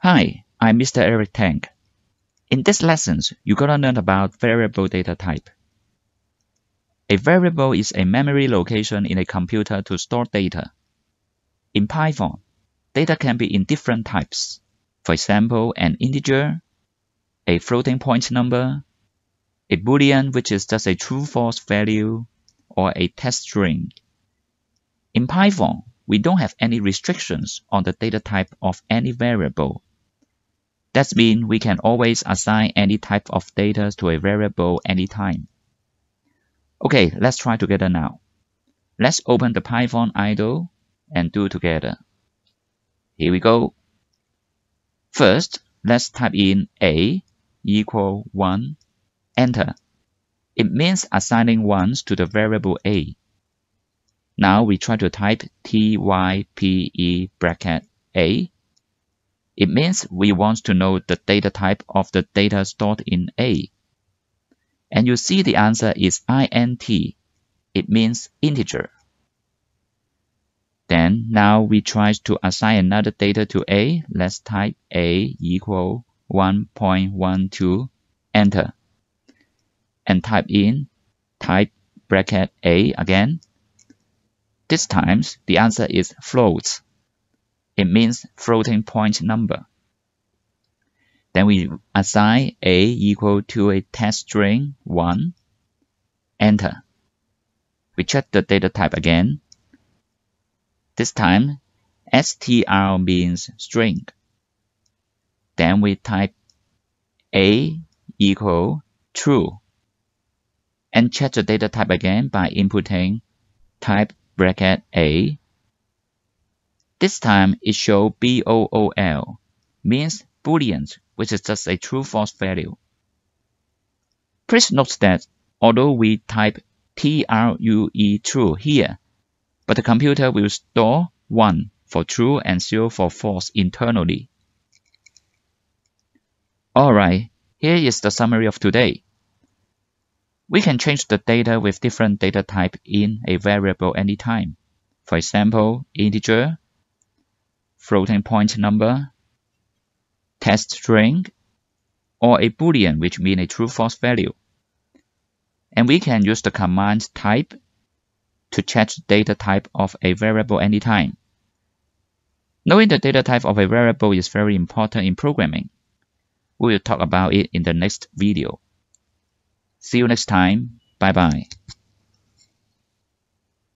Hi, I'm Mr. Eric Tang. In this lesson, you're gonna learn about variable data type. A variable is a memory location in a computer to store data. In Python, data can be in different types. For example, an integer, a floating point number, a boolean which is just a true-false value, or a text string. In Python, we don't have any restrictions on the data type of any variable. That means we can always assign any type of data to a variable anytime. Okay, let's try together now. Let's open the Python idle and do together. Here we go. First, let's type in a equal 1, enter. It means assigning ones to the variable a. Now we try to type type bracket a. It means we want to know the data type of the data stored in A. And you see the answer is int. It means integer. Then now we try to assign another data to A. Let's type A equal 1.12, enter. And type in type bracket A again. This time the answer is floats. It means floating point number. Then we assign a equal to a text string 1, enter. We check the data type again. This time, str means string. Then we type a equal true and check the data type again by inputting type bracket a. This time it shows bool, means boolean, which is just a true-false value. Please note that although we type true here, but the computer will store 1 for true and 0 for false internally. Alright, here is the summary of today. We can change the data with different data type in a variable anytime. For example, integer, floating point number, text string, or a boolean which means a true-false value. And we can use the command type to check the data type of a variable anytime. Knowing the data type of a variable is very important in programming. We will talk about it in the next video. See you next time. Bye bye.